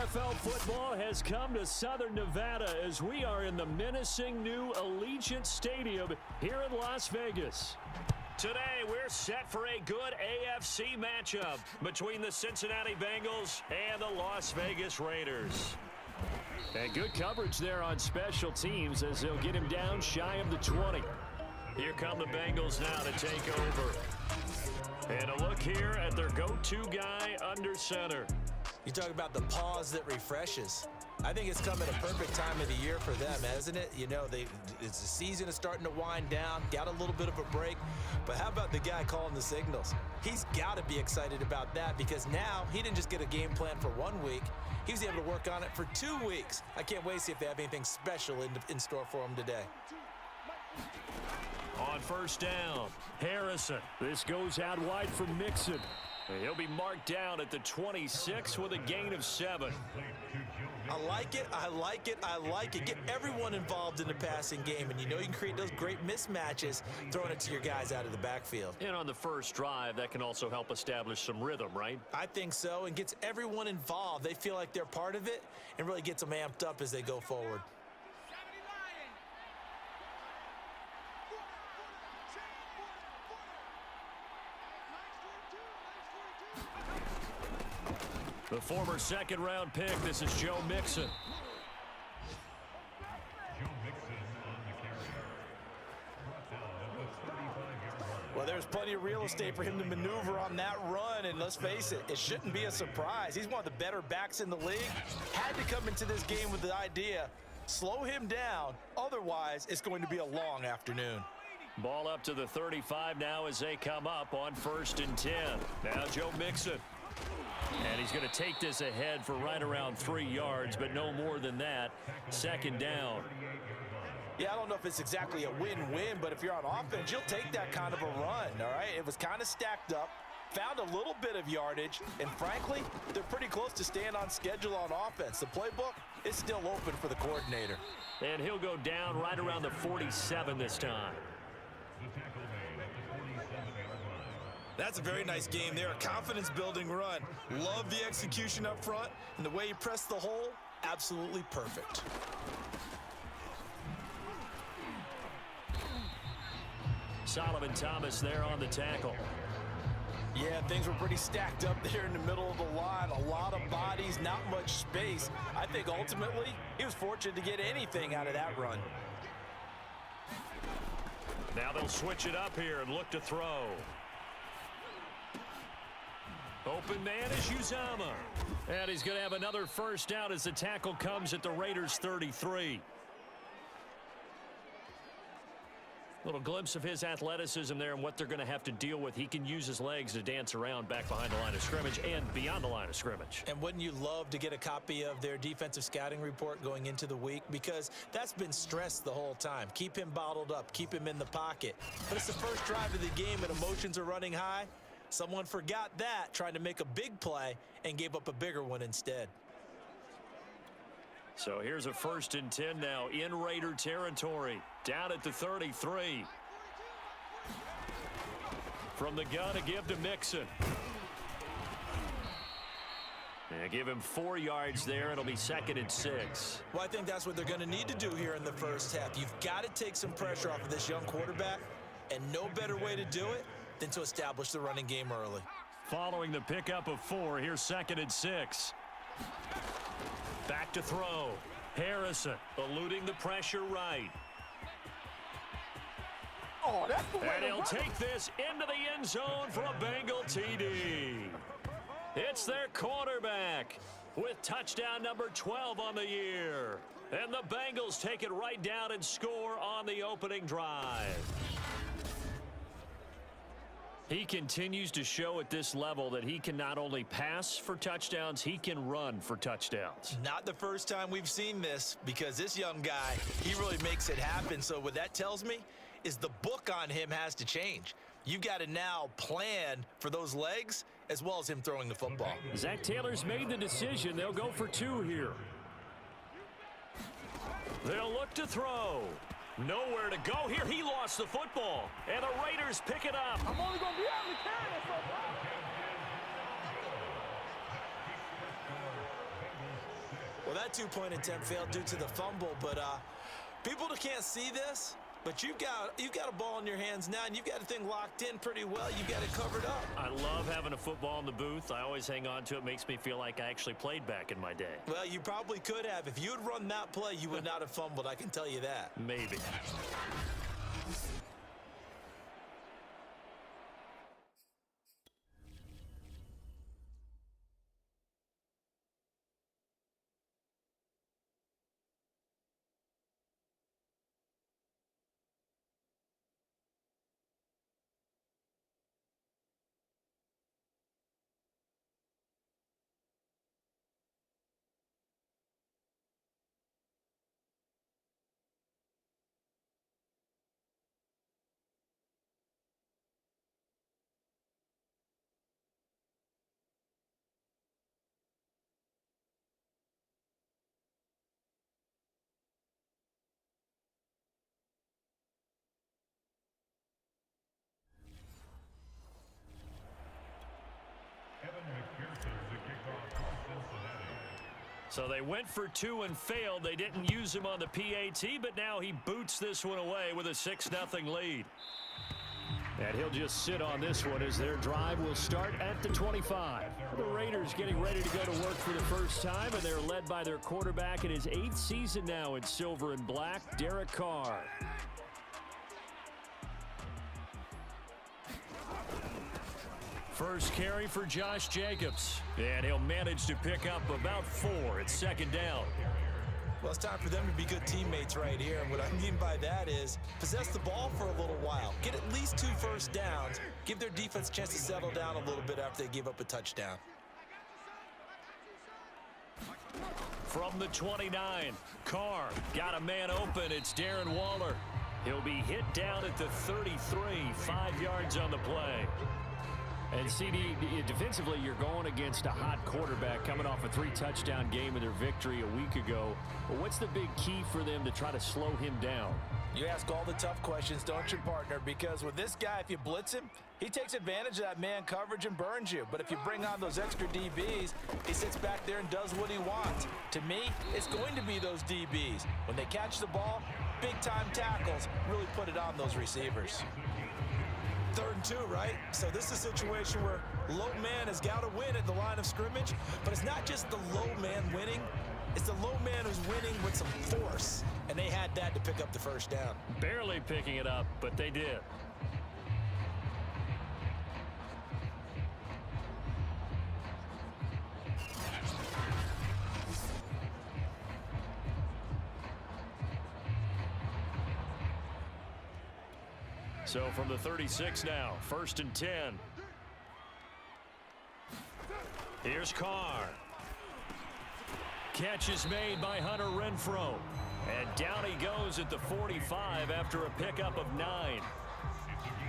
NFL football has come to Southern Nevada as we are in the menacing new Allegiant Stadium here in Las Vegas. Today, we're set for a good AFC matchup between the Cincinnati Bengals and the Las Vegas Raiders. And good coverage there on special teams as they'll get him down shy of the 20. Here come the Bengals now to take over. And a look here at their go-to guy under center. You talk about the pause that refreshes. I think it's come at a perfect time of the year for them, hasn't it? You know, it's the season is starting to wind down, got a little bit of a break. But how about the guy calling the signals? He's got to be excited about that because now he didn't just get a game plan for 1 week. He was able to work on it for 2 weeks. I can't wait to see if they have anything special in store for him today. On first down, Harrison. This goes out wide for Mixon. He'll be marked down at the 26 with a gain of 7. I like it, I like it, I like it. Get everyone involved in the passing game, and you know you can create those great mismatches throwing it to your guys out of the backfield. And on the first drive, that can also help establish some rhythm, right? I think so, and gets everyone involved. They feel like they're part of it and really gets them amped up as they go forward. The former second-round pick, this is Joe Mixon. Well, there's plenty of real estate for him to maneuver on that run, and let's face it, it shouldn't be a surprise. He's one of the better backs in the league. Had to come into this game with the idea, slow him down, otherwise it's going to be a long afternoon. Ball up to the 35 now as they come up on 1st and 10. Now Joe Mixon. And he's going to take this ahead for right around 3 yards, but no more than that. 2nd down. Yeah, I don't know if it's exactly a win-win, but if you're on offense, you'll take that kind of a run, all right? It was kind of stacked up, found a little bit of yardage, and frankly, they're pretty close to staying on schedule on offense. The playbook is still open for the coordinator. And he'll go down right around the 47 this time. That's a very nice game there, a confidence-building run. Love the execution up front, and the way he pressed the hole, absolutely perfect. Solomon Thomas there on the tackle. Yeah, things were pretty stacked up there in the middle of the line. A lot of bodies, not much space. I think ultimately he was fortunate to get anything out of that run. Now they'll switch it up here and look to throw. Open man is Uzama. And he's going to have another first down as the tackle comes at the Raiders' 33. Little glimpse of his athleticism there and what they're going to have to deal with. He can use his legs to dance around back behind the line of scrimmage and beyond the line of scrimmage. And wouldn't you love to get a copy of their defensive scouting report going into the week? Because that's been stressed the whole time. Keep him bottled up. Keep him in the pocket. But it's the first drive of the game and emotions are running high. Someone forgot that, trying to make a big play, and gave up a bigger one instead. So here's a 1st and 10 now in Raider territory. Down at the 33. From the gun, a give to Mixon. And give him 4 yards there. It'll be 2nd and 6. Well, I think that's what they're going to need to do here in the first half. You've got to take some pressure off of this young quarterback, and no better way to do it than to establish the running game early. Following the pickup of 4, here's 2nd and 6. Back to throw. Harrison eluding the pressure right. Oh, that's the way and he'll take this into the end zone for a Bengal TD. It's their quarterback with touchdown number 12 on the year. And the Bengals take it right down and score on the opening drive. He continues to show at this level that he can not only pass for touchdowns, he can run for touchdowns. Not the first time we've seen this, because this young guy, he really makes it happen. So what that tells me is the book on him has to change. You've got to now plan for those legs as well as him throwing the football. Zach Taylor's made the decision. They'll go for 2 here. They'll look to throw. Nowhere to go here. He lost the football. And the Raiders pick it up. I'm only going to be able to carry this football. Well, that two-point attempt failed due to the fumble, but people that can't see this, but you've got a ball in your hands now, and you've got a thing locked in pretty well. You've got it covered up. I love having a football in the booth. I always hang on to it. Makes me feel like I actually played back in my day. Well, you probably could have. If you had run that play, you would not have fumbled. I can tell you that. Maybe. So they went for two and failed. They didn't use him on the PAT, but now he boots this one away with a 6-0 lead. And he'll just sit on this one as their drive will start at the 25. The Raiders getting ready to go to work for the first time, and they're led by their quarterback in his 8th season now in silver and black, Derek Carr. First carry for Josh Jacobs, and he'll manage to pick up about 4 at second down. Well, it's time for them to be good teammates right here. And what I mean by that is possess the ball for a little while. Get at least 2 first downs. Give their defense a chance to settle down a little bit after they give up a touchdown. From the 29, Carr got a man open. It's Darren Waller. He'll be hit down at the 33, 5 yards on the play. And CD, defensively, you're going against a hot quarterback coming off a 3-touchdown game in their victory a week ago. Well, what's the big key for them to try to slow him down? You ask all the tough questions, don't you, partner? Because with this guy, if you blitz him, he takes advantage of that man coverage and burns you. But if you bring on those extra DBs, he sits back there and does what he wants. To me, it's going to be those DBs. When they catch the ball, big-time tackles really put it on those receivers. 3rd and 2, right? So this is a situation where low man has got to win at the line of scrimmage, but it's not just the low man winning. It's the low man who's winning with some force, and they had that to pick up the first down. Barely picking it up, but they did. So from the 36 now, 1st and 10. Here's Carr. Catch is made by Hunter Renfrow. And down he goes at the 45 after a pickup of 9.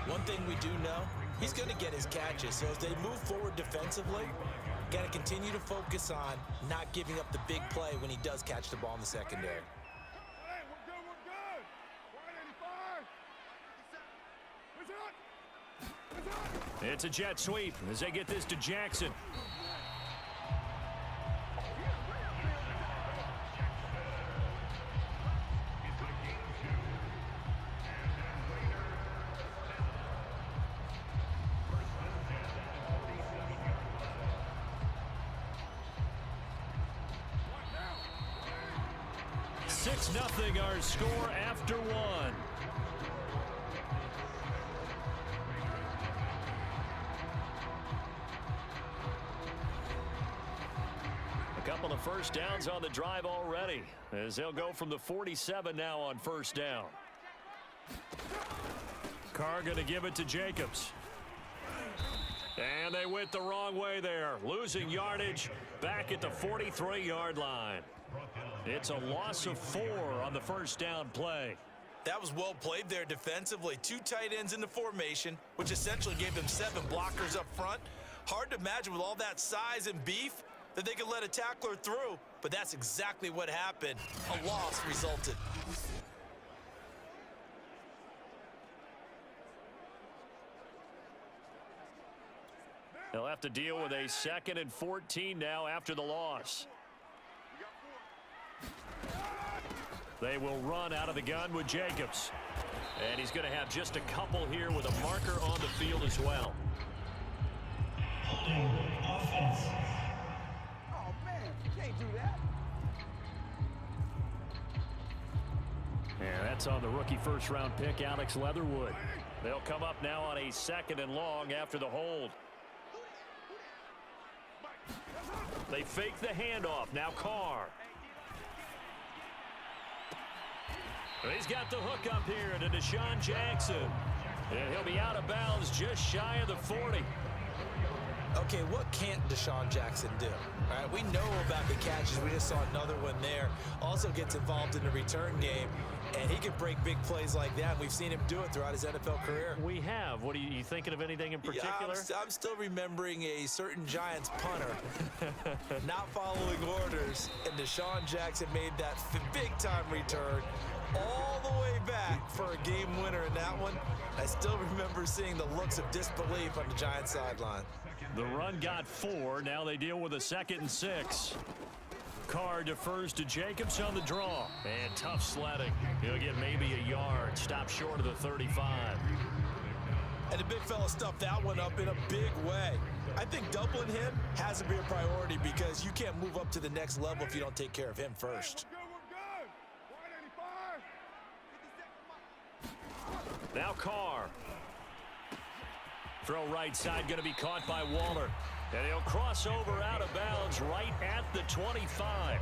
One thing we do know, he's going to get his catches. So as they move forward defensively, got to continue to focus on not giving up the big play when he does catch the ball in the secondary. It's a jet sweep as they get this to Jackson. Six nothing our score after 1. A couple of first downs on the drive already as they'll go from the 47 now on first down. Carr going to give it to Jacobs. And they went the wrong way there, losing yardage back at the 43-yard line. It's a loss of 4 on the first down play. That was well played there defensively. 2 tight ends in the formation, which essentially gave them 7 blockers up front. Hard to imagine with all that size and beef that they could let a tackler through, but that's exactly what happened. A loss resulted. They'll have to deal with a 2nd and 14 now after the loss. They will run out of the gun with Jacobs. And he's going to have just a couple here with a marker on the field as well. Offense. Oh, man, you can't do that. And that's on the rookie first-round pick, Alex Leatherwood. They'll come up now on a 2nd and long after the hold. They fake the handoff. Now Carr. He's got the hook up here to Deshaun Jackson. And he'll be out of bounds just shy of the 40. Okay, what can't Deshaun Jackson do? All right, we know about the catches. We just saw another one there. Also gets involved in the return game, and he can break big plays like that. We've seen him do it throughout his NFL career. We have. What are you thinking of anything in particular? Yeah, I'm still remembering a certain Giants punter not following orders, and Deshaun Jackson made that big-time return all the way back for a game winner in that one. I still remember seeing the looks of disbelief on the Giants sideline. The run got 4. Now they deal with a 2nd and 6. Carr defers to Jacobs on the draw. And tough sledding. He'll get maybe a yard. Stop short of the 35. And the big fella stuffed that one up in a big way. I think doubling him has to be a priority because you can't move up to the next level if you don't take care of him first. Now Carr. Throw right side going to be caught by Waller. And he'll cross over out of bounds right at the 25.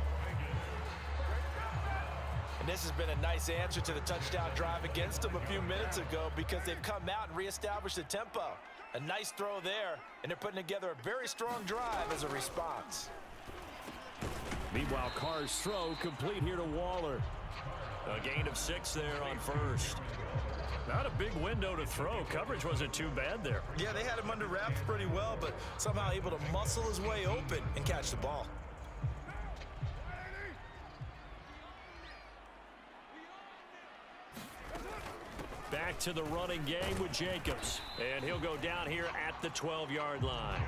And this has been a nice answer to the touchdown drive against them a few minutes ago because they've come out and reestablished the tempo. A nice throw there, and they're putting together a very strong drive as a response. Meanwhile, Carr's throw complete here to Waller. A gain of 6 there on first. Not a big window to throw. Coverage wasn't too bad there. Yeah, they had him under wraps pretty well, but somehow able to muscle his way open and catch the ball. Back to the running game with Jacobs. And he'll go down here at the 12-yard line.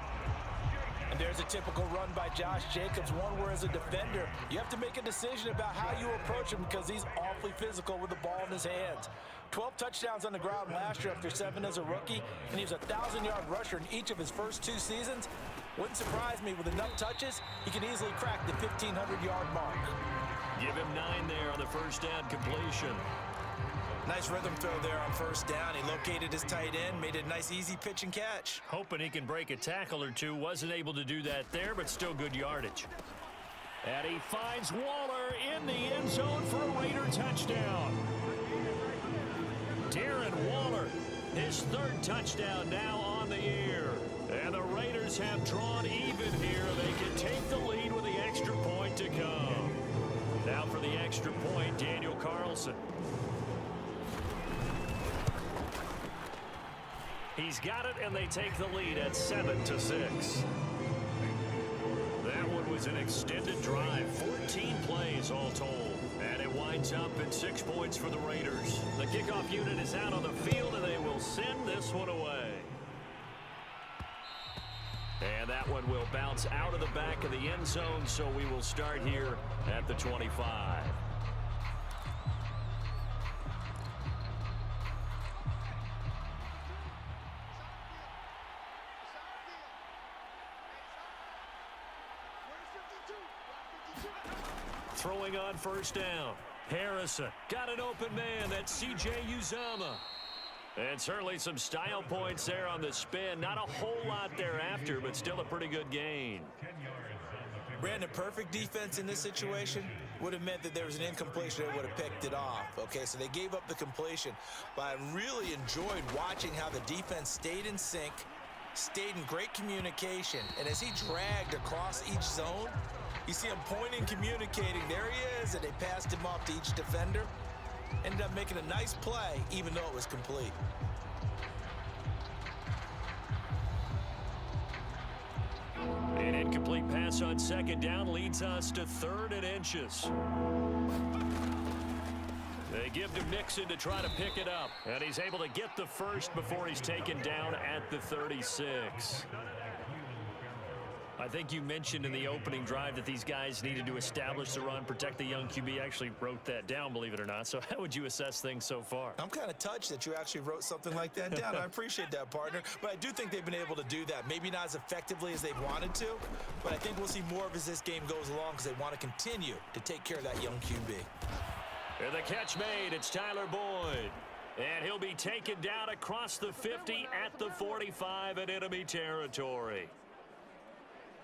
And there's a typical run by Josh Jacobs, one where as a defender, you have to make a decision about how you approach him because he's awfully physical with the ball in his hands. 12 touchdowns on the ground last year after 7 as a rookie, and he was a 1,000-yard rusher in each of his first 2 seasons. Wouldn't surprise me with enough touches, he can easily crack the 1,500-yard mark. Give him 9 there on the first down completion. Nice rhythm throw there on first down. He located his tight end, made a nice easy pitch and catch. Hoping he can break a tackle or two. Wasn't able to do that there, but still good yardage. And he finds Waller in the end zone for a Raider touchdown. Darren Waller, his 3rd touchdown now on the year. And the Raiders have drawn even here. They can take the lead with the extra point to come. Now for the extra point, Daniel Carlson. He's got it, and they take the lead at 7-6. That one was an extended drive, 14 plays all told. And it winds up at 6 points for the Raiders. The kickoff unit is out on the field, and they will send this one away. And that one will bounce out of the back of the end zone, so we will start here at the 25. Throwing on first down. Harrison got an open man. That's C.J. Uzomah. And certainly some style points there on the spin. Not a whole lot thereafter, but still a pretty good gain. Brandon, perfect defense in this situation would have meant that there was an incompletion that would have picked it off. Okay, so they gave up the completion. But I really enjoyed watching how the defense stayed in sync, stayed in great communication. And as he dragged across each zone, you see him pointing, communicating. There he is, and they passed him off to each defender. Ended up making a nice play, even though it was complete. An incomplete pass on second down leads us to 3rd and inches. They give to Mixon to try to pick it up. And he's able to get the first before he's taken down at the 36. I think you mentioned in the opening drive that these guys needed to establish the run, protect the young QB. I actually wrote that down, believe it or not. So how would you assess things so far? I'm kind of touched that you actually wrote something like that down. I appreciate that, partner. But I do think they've been able to do that. Maybe not as effectively as they wanted to, but I think we'll see more of as this game goes along because they want to continue to take care of that young QB. And the catch made. It's Tyler Boyd. And he'll be taken down across the 50 at the 45 in enemy territory.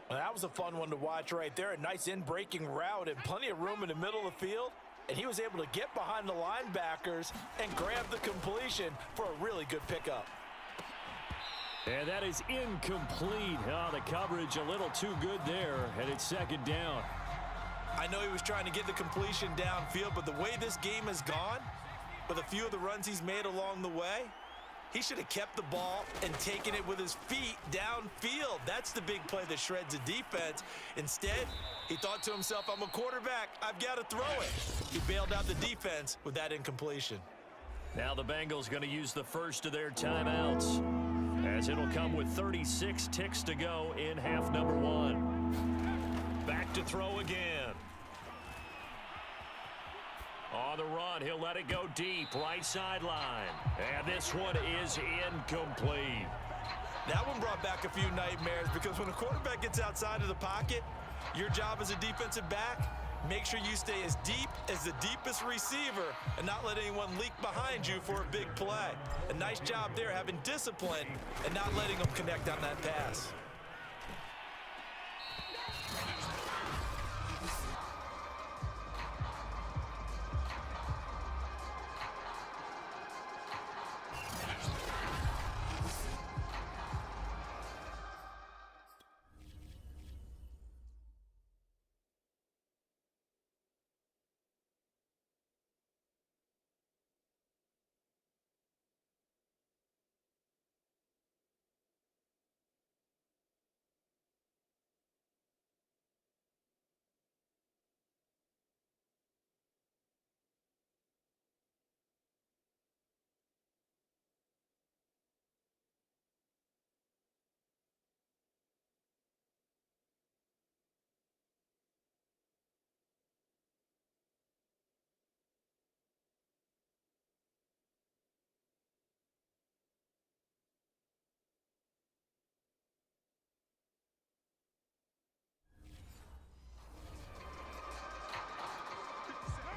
Well, that was a fun one to watch right there. A nice in-breaking route and plenty of room in the middle of the field. And he was able to get behind the linebackers and grab the completion for a really good pickup. And that is incomplete. Oh, the coverage a little too good there, and it's second down. I know he was trying to get the completion downfield, but the way this game has gone, with a few of the runs he's made along the way, he should have kept the ball and taken it with his feet downfield. That's the big play that shreds the defense. Instead, he thought to himself, I'm a quarterback. I've got to throw it. He bailed out the defense with that incompletion. Now the Bengals going to use the first of their timeouts, as it'll come with 36 ticks to go in half number one. Back to throw again. On the run, he'll let it go deep, right sideline. And this one is incomplete. That one brought back a few nightmares because when a quarterback gets outside of the pocket, your job as a defensive back, make sure you stay as deep as the deepest receiver and not let anyone leak behind you for a big play. A nice job there having discipline and not letting them connect on that pass.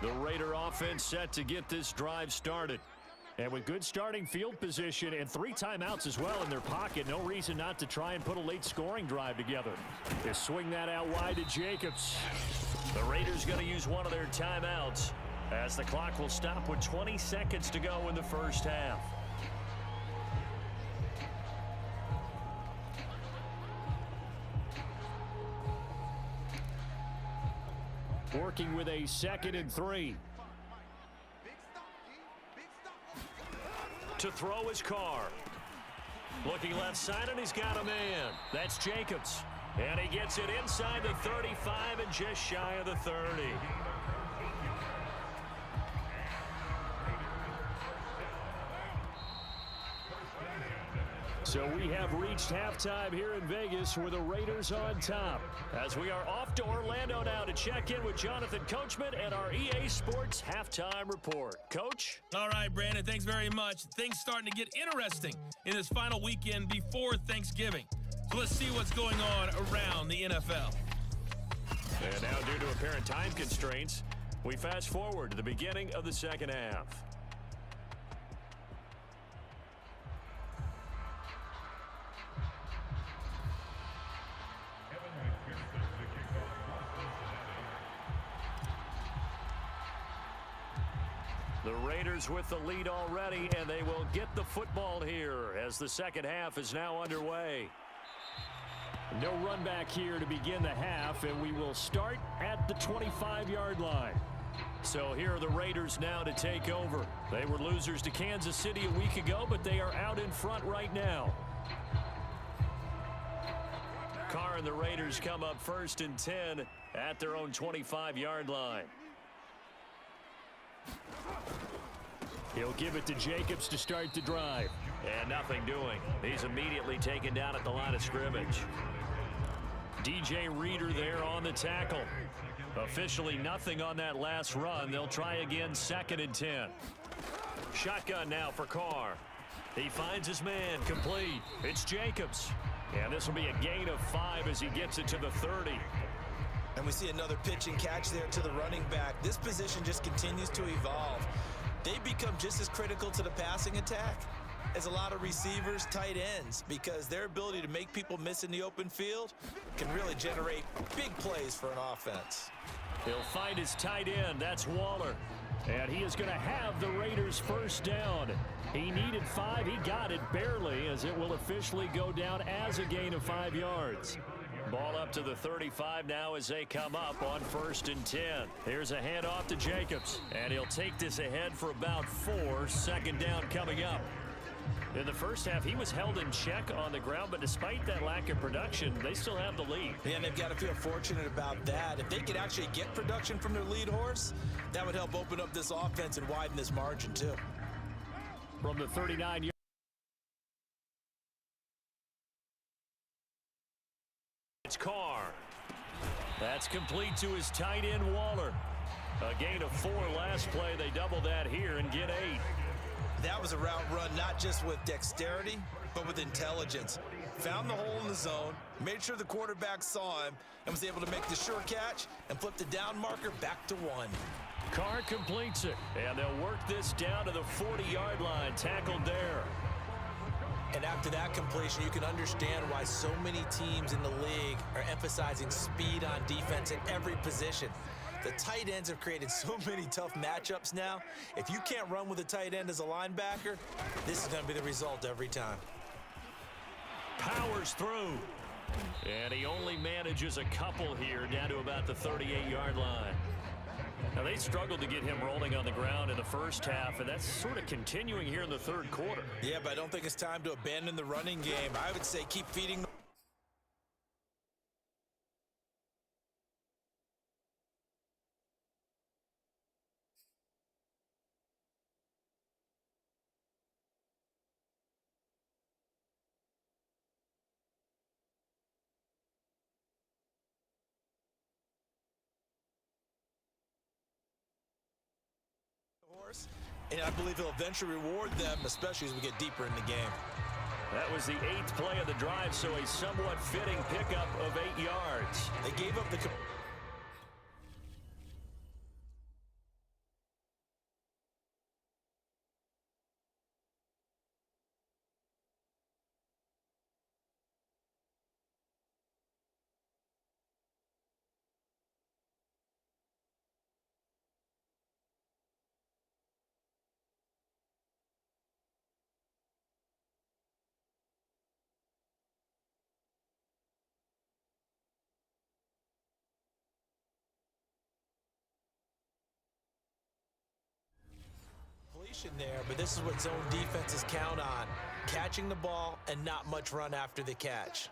The Raider offense set to get this drive started. And with good starting field position and 3 timeouts as well in their pocket, no reason not to try and put a late scoring drive together. They swing that out wide to Jacobs. The Raiders going to use one of their timeouts as the clock will stop with 20 seconds to go in the first half. Working with a 2nd and 3. To throw his car. Looking left side, and he's got a man. That's Jacobs. And he gets it inside the 35 and just shy of the 30. So we have reached halftime here in Vegas with the Raiders on top. As we are off to Orlando now to check in with Jonathan Coachman and our EA Sports Halftime Report. Coach? All right, Brandon, thanks very much. Things starting to get interesting in this final weekend before Thanksgiving. So let's see what's going on around the NFL. And now, due to apparent time constraints, we fast forward to the beginning of the second half. The Raiders with the lead already, and they will get the football here as the second half is now underway. No run back here to begin the half, and we will start at the 25-yard line. So here are the Raiders now to take over. They were losers to Kansas City a week ago, but they are out in front right now. Carr and the Raiders come up 1st and 10 at their own 25-yard line. He'll give it to Jacobs to start the drive. And nothing doing. He's immediately taken down at the line of scrimmage. DJ Reader there on the tackle. Officially nothing on that last run. They'll try again, 2nd and 10. Shotgun now for Carr. He finds his man, complete. It's Jacobs. And this will be a gain of 5 as he gets it to the 30. And we see another pitch and catch there to the running back. This position just continues to evolve. They become just as critical to the passing attack as a lot of receivers, tight ends, because their ability to make people miss in the open field can really generate big plays for an offense. He'll find his tight end. That's Waller. And he is going to have the Raiders first down. He needed 5. He got it barely, as it will officially go down as a gain of 5 yards. Ball up to the 35 now as they come up on 1st and 10. Here's a handoff to Jacobs. And he'll take this ahead for about 4. 2nd down coming up. In the first half, he was held in check on the ground, but despite that lack of production, they still have the lead. Yeah, and they've got to feel fortunate about that. If they could actually get production from their lead horse, that would help open up this offense and widen this margin, too. From the 39-yard. It's Carr. That's complete to his tight end, Waller. A gain of 4 last play. They double that here and get 8. That was a route run not just with dexterity, but with intelligence. Found the hole in the zone, made sure the quarterback saw him, and was able to make the sure catch and flip the down marker back to 1. Carr completes it, and they'll work this down to the 40-yard line. Tackled there. And after that completion, you can understand why so many teams in the league are emphasizing speed on defense at every position. The tight ends have created so many tough matchups now. If you can't run with a tight end as a linebacker, this is going to be the result every time. Powers through. And he only manages a couple here down to about the 38-yard line. Now, they struggled to get him rolling on the ground in the first half, and that's sort of continuing here in the 3rd quarter. Yeah, but I don't think it's time to abandon the running game. I would say keep feeding. And I believe he'll eventually reward them, especially as we get deeper in the game. That was the 8th play of the drive, so a somewhat fitting pickup of 8 yards. They gave up the... there, but this is what zone defenses count on. Catching the ball and not much run after the catch.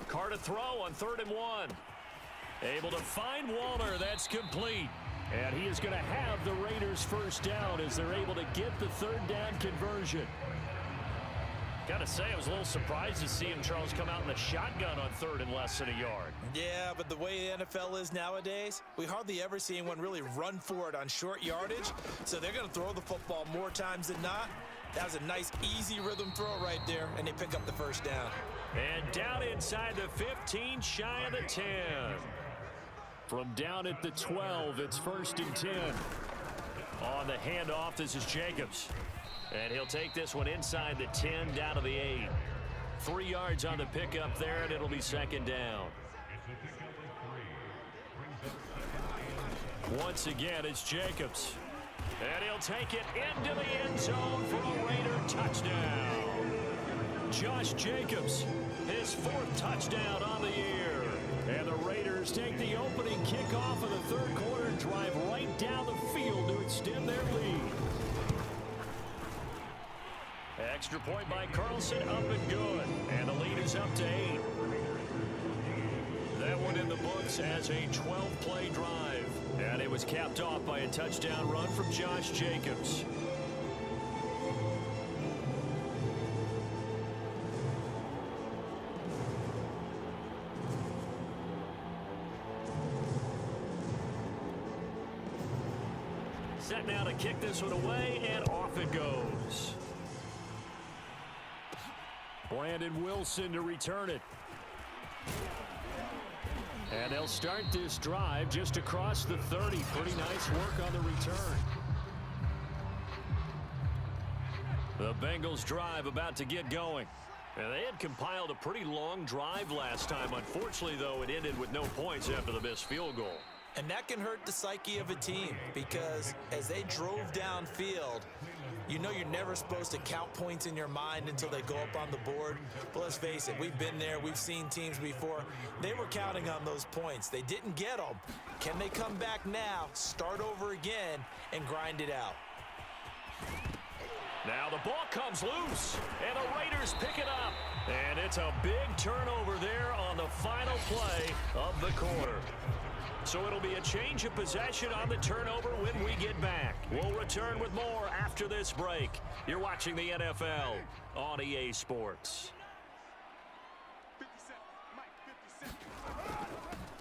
Carr to throw on 3rd and 1. Able to find Waller. That's complete. And he is going to have the Raiders first down as they're able to get the 3rd down conversion. Gotta say, I was a little surprised to see him, Charles, come out in the shotgun on 3rd and less than a yard. Yeah, but the way the NFL is nowadays, we hardly ever see anyone really run for it on short yardage. So they're going to throw the football more times than not. That was a nice, easy rhythm throw right there, and they pick up the first down. And down inside the 15, shy of the 10. From down at the 12, it's 1st and 10. On the handoff, this is Jacobs. And he'll take this one inside the 10, down to the 8. 3 yards on the pickup there, and it'll be 2nd down. Once again, it's Jacobs. And he'll take it into the end zone for a Raider touchdown. Josh Jacobs, his 4th touchdown on the year. And the Raiders take the opening kickoff of the 3rd quarter and drive right down the field to extend their lead. Extra point by Carlson, up and good. And the lead is up to 8. That one in the books as a 12-play drive. And it was capped off by a touchdown run from Josh Jacobs. Set now to kick this one away, and off it goes. Brandon Wilson to return it. And they'll start this drive just across the 30. Pretty nice work on the return. The Bengals drive about to get going. And they had compiled a pretty long drive last time. Unfortunately, though, it ended with no points after the missed field goal. And that can hurt the psyche of a team because as they drove downfield, you know you're never supposed to count points in your mind until they go up on the board. But let's face it, we've been there. We've seen teams before. They were counting on those points. They didn't get them. Can they come back now, start over again, and grind it out? Now the ball comes loose, and the Raiders pick it up. And it's a big turnover there on the final play of the quarter. So it'll be a change of possession on the turnover when we get back. We'll return with more after this break. You're watching the NFL on EA Sports.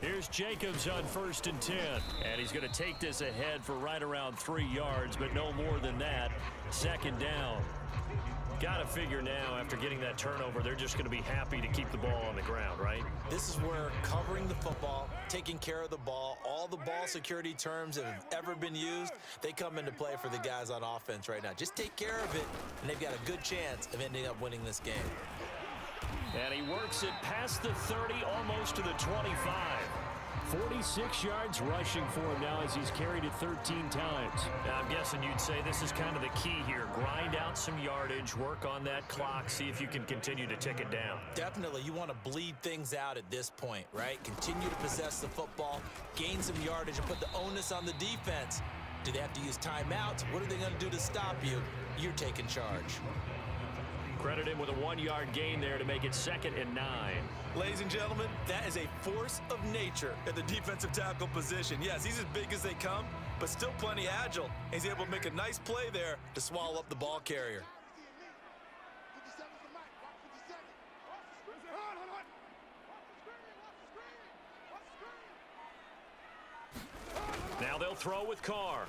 Here's Jacobs on 1st and 10. And he's going to take this ahead for right around 3 yards, but no more than that. 2nd down. Got to figure now, after getting that turnover, they're just going to be happy to keep the ball on the ground, right? This is where covering the football, taking care of the ball, all the ball security terms that have ever been used, they come into play for the guys on offense right now. Just take care of it, and they've got a good chance of ending up winning this game. And he works it past the 30, almost to the 25. 46 yards rushing for him now as he's carried it 13 times. Now, I'm guessing you'd say this is kind of the key here. Grind out some yardage, work on that clock, see if you can continue to tick it down. Definitely, you want to bleed things out at this point, right? Continue to possess the football, gain some yardage, and put the onus on the defense. Do they have to use timeouts? What are they going to do to stop you? You're taking charge. Credit him with a 1-yard gain there to make it 2nd and 9. Ladies and gentlemen, that is a force of nature at the defensive tackle position. Yes, he's as big as they come, but still plenty agile. He's able to make a nice play there to swallow up the ball carrier. Now they'll throw with Carr.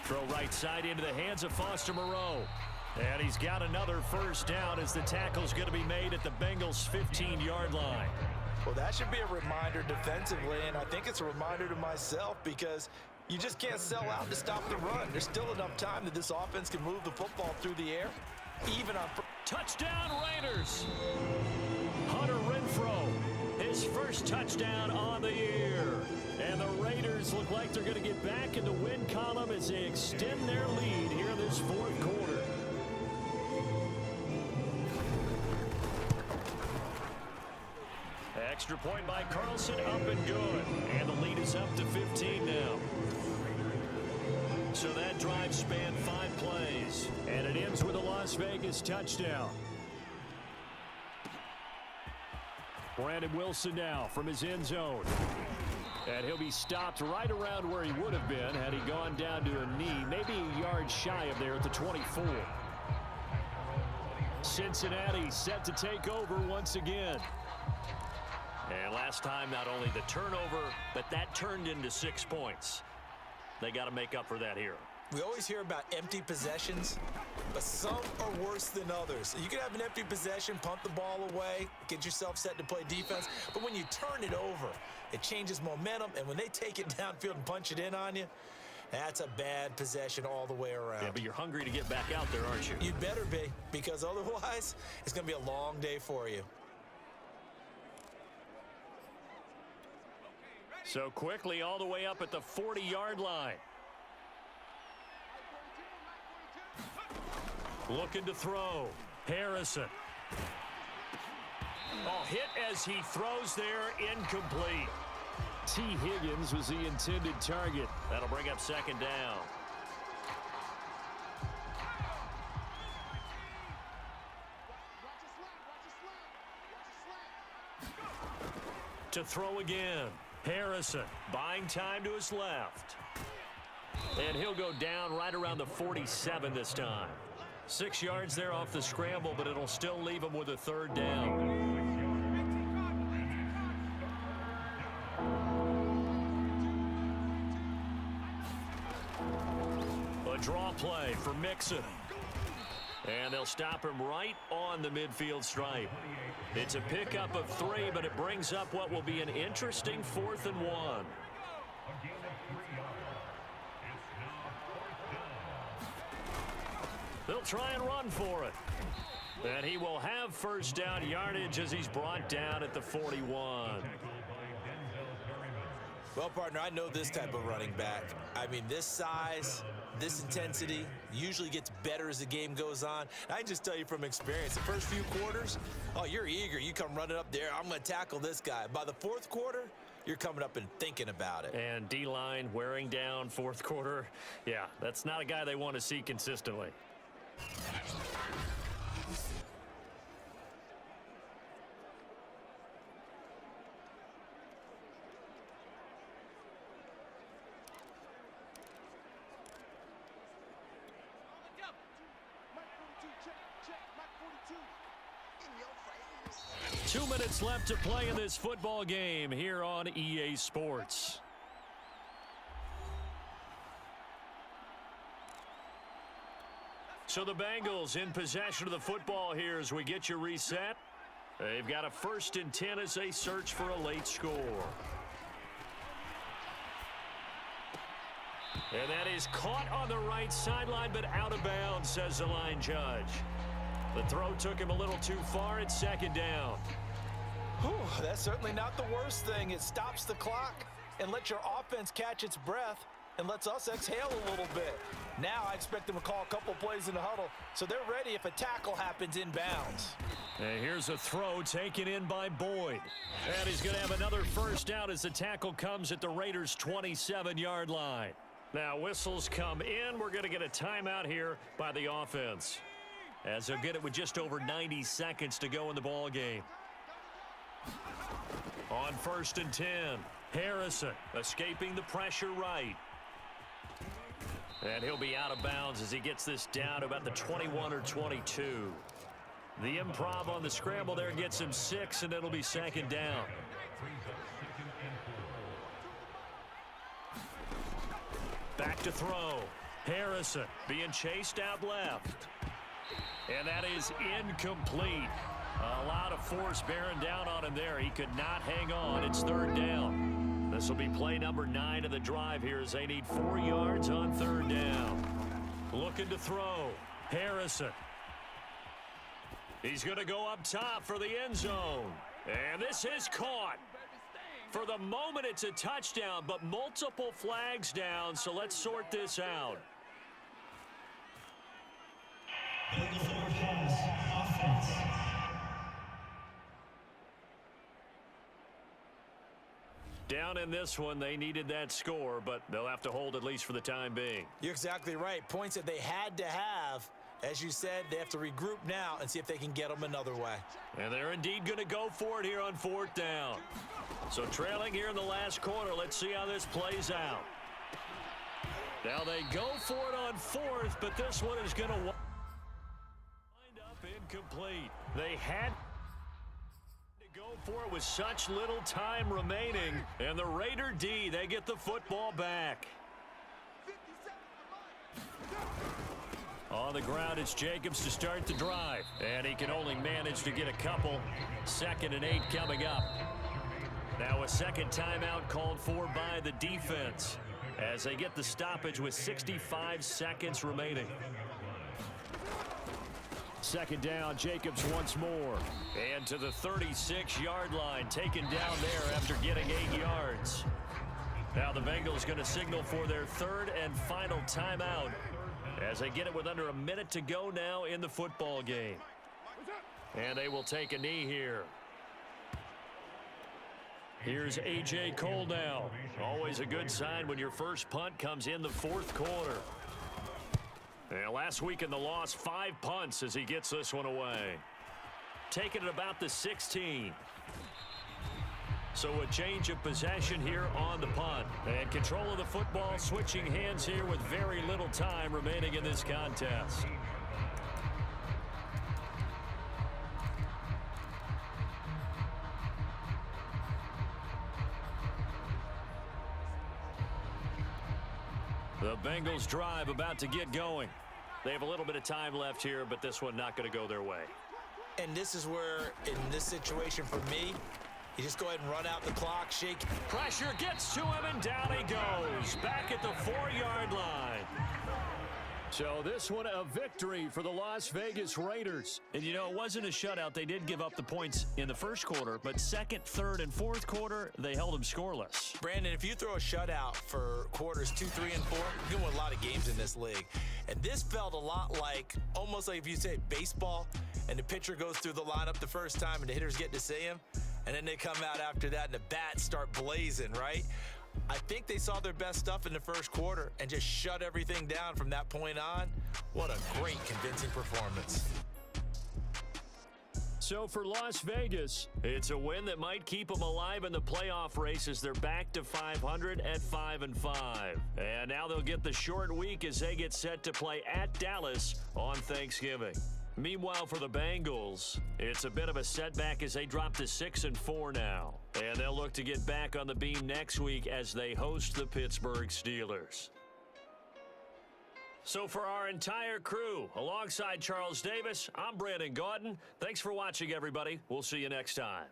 Throw right side into the hands of Foster Moreau. And he's got another 1st down as the tackle's going to be made at the Bengals' 15-yard line. Well, that should be a reminder defensively, and I think it's a reminder to myself because you just can't sell out to stop the run. There's still enough time that this offense can move the football through the air, even on... Touchdown, Raiders! Hunter Renfrow, his first touchdown on the year. And the Raiders look like they're going to get back in the win column as they extend their lead here in this 4th quarter. Extra point by Carlson, up and good. And the lead is up to 15 now. So that drive spanned 5 plays. And it ends with a Las Vegas touchdown. Brandon Wilson now from his end zone. And he'll be stopped right around where he would have been had he gone down to a knee, maybe a yard shy of there at the 24. Cincinnati set to take over once again. And last time, not only the turnover, but that turned into 6 points. They got to make up for that here. We always hear about empty possessions, but some are worse than others. You can have an empty possession, pump the ball away, get yourself set to play defense, but when you turn it over, it changes momentum, and when they take it downfield and punch it in on you, that's a bad possession all the way around. Yeah, but you're hungry to get back out there, aren't you? You'd better be, because otherwise, it's going to be a long day for you. So quickly all the way up at the 40-yard line. Looking to throw. Harrison. Oh, hit as he throws there, incomplete. T. Higgins was the intended target. That'll bring up 2nd down. To throw again. Harrison buying time to his left. And he'll go down right around the 47 this time. 6 yards there off the scramble, but it'll still leave him with a 3rd down. for Mixon. And they'll stop him right on the midfield stripe. It's a pickup of 3, but it brings up what will be an interesting 4th and 1. They'll try and run for it. And he will have first down yardage as he's brought down at the 41. Well, partner, I know this type of running back. I mean, this size, this intensity usually gets better as the game goes on. I can just tell you from experience, the first few quarters, oh, you're eager. You come running up there, I'm going to tackle this guy. By the 4th quarter, you're coming up and thinking about it. And D-line wearing down 4th quarter. Yeah, that's not a guy they want to see consistently. In your 2 minutes left to play in this football game here on EA Sports. So the Bengals in possession of the football here as we get you reset. They've got a 1st and 10 as they search for a late score. And that is caught on the right sideline, but out of bounds, says the line judge. The throw took him a little too far. It's 2nd down. Whew, that's certainly not the worst thing. It stops the clock and lets your offense catch its breath and lets us exhale a little bit. Now I expect them to call a couple plays in the huddle, so they're ready if a tackle happens inbounds. And here's a throw taken in by Boyd. And he's going to have another first down as the tackle comes at the Raiders' 27-yard line. Now whistles come in. We're going to get a timeout here by the offense, as they'll get it with just over 90 seconds to go in the ball game. On 1st and 10, Harrison escaping the pressure right. And he'll be out of bounds as he gets this down to about the 21 or 22. The improv on the scramble there gets him 6, and it'll be 2nd down. Back to throw. Harrison being chased out left. And that is incomplete. A lot of force bearing down on him there. He could not hang on. It's 3rd down. This will be play number 9 of the drive here as they need 4 yards on 3rd down. Looking to throw. Harrison. He's going to go up top for the end zone. And this is caught. For the moment, it's a touchdown, but multiple flags down, so let's sort this out. Down in this one, they needed that score, but they'll have to hold at least for the time being. You're exactly right. Points that they had to have. As you said, they have to regroup now and see if they can get them another way. And they're indeed going to go for it here on 4th down. So trailing here in the last quarter, let's see how this plays out. Now they go for it on 4th, but this one is going to wind up incomplete. They had to go for it with such little time remaining, and the Raider D, they get the football back. On the ground, it's Jacobs to start the drive, and he can only manage to get a couple. 2nd and 8 coming up. Now a second timeout called for by the defense as they get the stoppage with 65 seconds remaining. 2nd down, Jacobs once more. And to the 36-yard line, taken down there after getting 8 yards. Now the Bengals going to signal for their 3rd and final timeout as they get it with under a minute to go now in the football game. And they will take a knee here. Here's A.J. Cole now. Always a good sign when your first punt comes in the 4th quarter. And last week in the loss, 5 punts as he gets this one away. Taking it about the 16. So a change of possession here on the punt. And control of the football switching hands here with very little time remaining in this contest. The Bengals drive about to get going. They have a little bit of time left here, but this one not going to go their way. And this is where, in this situation for me, you just go ahead and run out the clock, shake. Pressure gets to him, and down he goes. Back at the 4-yard line. So this one a victory for the Las Vegas Raiders. And, you know, it wasn't a shutout. They did give up the points in the first quarter, but second, third, and fourth quarter, they held them scoreless. Brandon, if you throw a shutout for quarters 2, 3, and 4, you can win a lot of games in this league. And this felt a lot like, almost like if you say baseball, and the pitcher goes through the lineup the first time and the hitters get to see him, and then they come out after that and the bats start blazing, right? I think they saw their best stuff in the first quarter and just shut everything down from that point on. What a great, convincing performance. So for Las Vegas, it's a win that might keep them alive in the playoff race as they're back to 500 at 5-5. And now they'll get the short week as they get set to play at Dallas on Thanksgiving. Meanwhile, for the Bengals, it's a bit of a setback as they drop to 6-4 now. And they'll look to get back on the beam next week as they host the Pittsburgh Steelers. So for our entire crew, alongside Charles Davis, I'm Brandon Gaudin. Thanks for watching, everybody. We'll see you next time.